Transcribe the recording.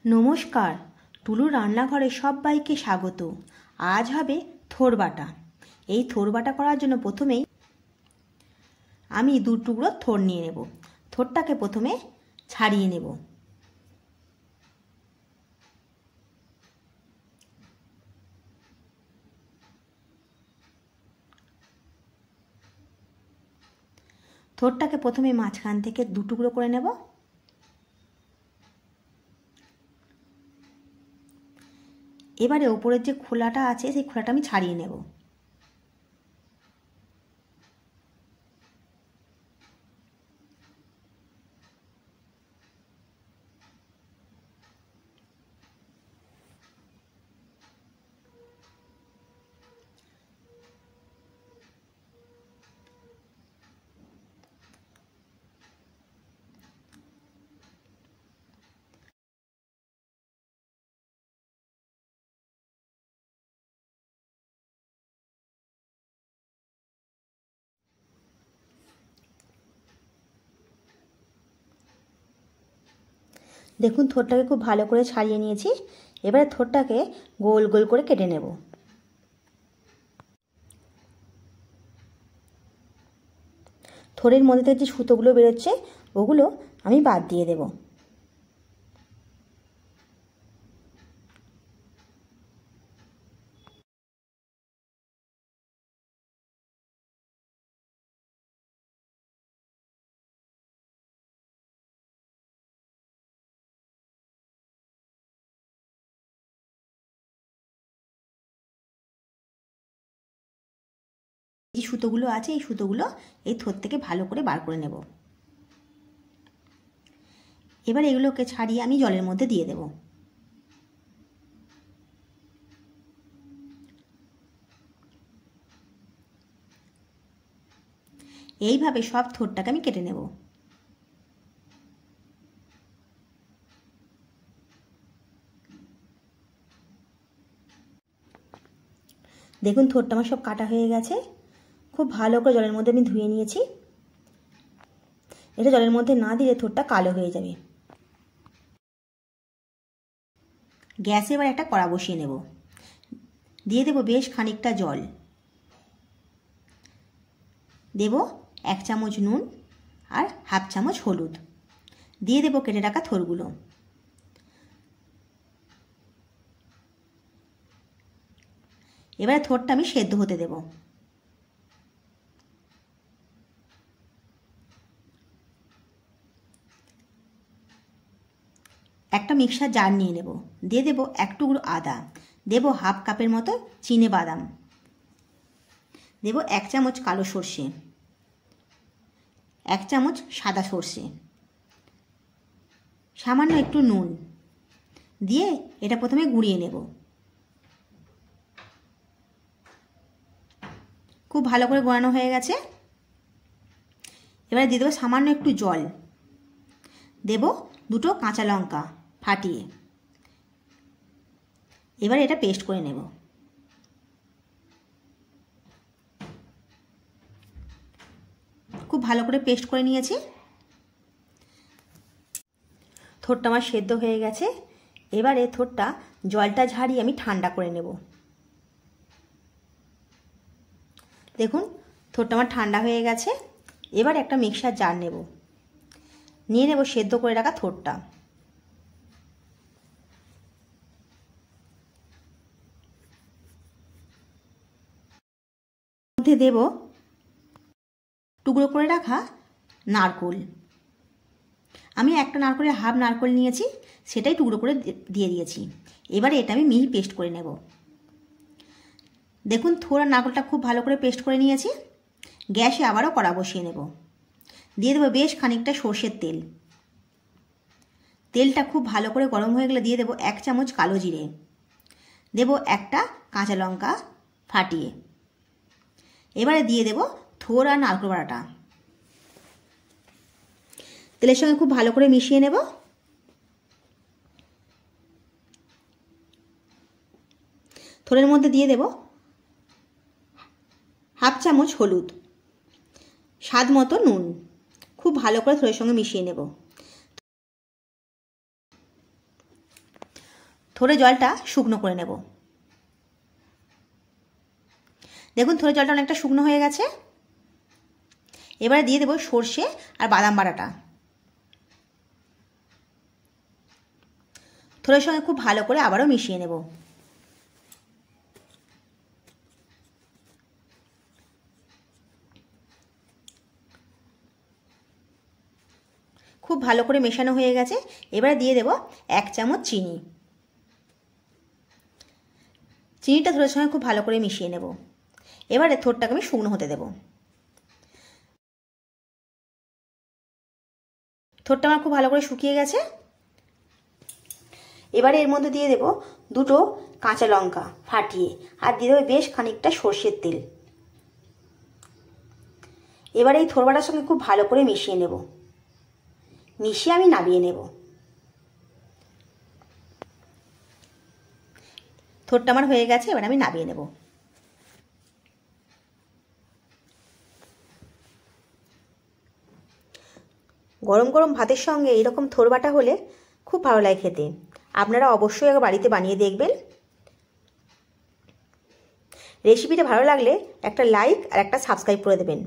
নমস্কার, টুলু রান্নাঘরে সবাইকে স্বাগত। আজ হবে থোড় বাটা। এই থোড় বাটা করার জন্য প্রথমেই আমি 2 টুকরো থোড় নিয়ে নেব। থোড়টাকে প্রথমে ছাড়িয়ে নেব। থোড়টাকে প্রথমে মাঝখান থেকে 2 টুকরো করে নেব। এবারে ওপরের যে খোলাটা আছে সেই খোলাটা আমি ছাড়িয়ে নেব। দেখুন থোড়টাকে খুব ভালো করে ছাড়িয়ে নিয়েছি। এবারে থোড়টাকে গোল গোল করে কেটে নেব। থোড়ের মধ্যে থেকে যে সুতোগুলো বেরোচ্ছে ওগুলো আমি বাদ দিয়ে দেব। যে সুতোগুলো আছে এই সুতোগুলো এই থোড় থেকে ভালো করে বার করে নেব। এবার এগুলোকে ছাড়িয়ে আমি জলের মধ্যে দিয়ে দেব। এইভাবে সব থোড়টাকে আমি কেটে নেব। দেখুন থোড়টা আমার সব কাটা হয়ে গেছে। খুব ভালো করে জলের মধ্যে আমি ধুয়ে নিয়েছি। এটা জলের মধ্যে না দিলে থোড়টা কালো হয়ে যাবে। গ্যাসে এবার একটা কড়া বসিয়ে নেব। দিয়ে দেব বেশ খানিকটা জল। দেব 1 চামচ নুন আর হাফ চামচ হলুদ। দিয়ে দেব কেটে রাখা থোড়গুলো। এবারে থোড়টা আমি সেদ্ধ হতে দেব। একটা মিক্সার জার নিয়ে নেব। দিয়ে দেব 1 টুকরো আদা। দেব হাফ কাপের মতো চিনে বাদাম। দেব 1 চামচ কালো সর্ষে, 1 চামচ সাদা সর্ষে, সামান্য একটু নুন দিয়ে এটা প্রথমে গুঁড়িয়ে নেব। খুব ভালো করে গোড়ানো হয়ে গেছে। এবারে দিয়ে দেবো সামান্য একটু জল। দেব 2টো কাঁচা লঙ্কা ফাটিয়ে। এবারে এটা পেস্ট করে নেব। খুব ভালো করে পেস্ট করে নিয়েছি। থোড়টা আমার সেদ্ধ হয়ে গেছে। এবারে থোড়টা জলটা ঝারিয়ে আমি ঠান্ডা করে নেব। দেখুন থোড়টা আমার ঠান্ডা হয়ে গেছে। এবার একটা মিক্সার জার নেব। নিয়ে নেব সেদ্ধ করে রাখা থোড়টা। মধ্যে দেব টুকরো করে রাখা নারকোল। আমি একটা নারকোলের হাফ নারকোল নিয়েছি, সেটাই টুকরো করে দিয়ে দিয়েছি। এবারে এটা আমি মিহি পেস্ট করে নেব। দেখুন থোড় আর নারকোলটা খুব ভালো করে পেস্ট করে নিয়েছি। গ্যাসে আবারও কড়া বসিয়ে নেব। দিয়ে দেবো বেশ খানিকটা সর্ষের তেল। তেলটা খুব ভালো করে গরম হয়ে গেলে দিয়ে দেবো 1 চামচ কালো জিরে। দেব একটা কাঁচা লঙ্কা ফাটিয়ে। এবারে দিয়ে দেব থোড় আর নারকেল বাটাটা। তেলের সঙ্গে খুব ভালো করে মিশিয়ে নেব। থোড়ের মধ্যে দিয়ে দেব হাফ চামচ হলুদ, স্বাদ মতো নুন। খুব ভালো করে থোড়ের সঙ্গে মিশিয়ে নেব। থোড়ে জলটা শুকনো করে নেব। দেখুন থোড়ে জলটা অনেকটা শুকনো হয়ে গেছে। এবারে দিয়ে দেবো সর্ষে আর বাদাম বাটাটা। থোড়ের সঙ্গে খুব ভালো করে আবারও মিশিয়ে নেব। খুব ভালো করে মেশানো হয়ে গেছে। এবারে দিয়ে দেব 1 চামচ চিনি। চিনিটা থোড়ের সঙ্গে খুব ভালো করে মিশিয়ে নেব। এবারে থোড়টাকে আমি শুকনো হতে দেব। থোড়টা আমার খুব ভালো করে শুকিয়ে গেছে। এবারে এর মধ্যে দিয়ে দেব 2টো কাঁচা লঙ্কা ফাটিয়ে, আর দিয়ে দেবো বেশ খানিকটা সর্ষের তেল। এবারে এই থোড় বাটার সঙ্গে খুব ভালো করে মিশিয়ে নেব। মিশিয়ে আমি নামিয়ে নেব। থোড়টা আমার হয়ে গেছে, এবার আমি নামিয়ে নেব। গরম গরম ভাতের সঙ্গে এরকম থোড় বাটা হলে খুব ভালো লাগে খেতে। আপনারা অবশ্যই একবার বাড়িতে বানিয়ে দেখবেন। রেসিপিটা ভালো লাগলে একটা লাইক আর একটা সাবস্ক্রাইব করে দেবেন।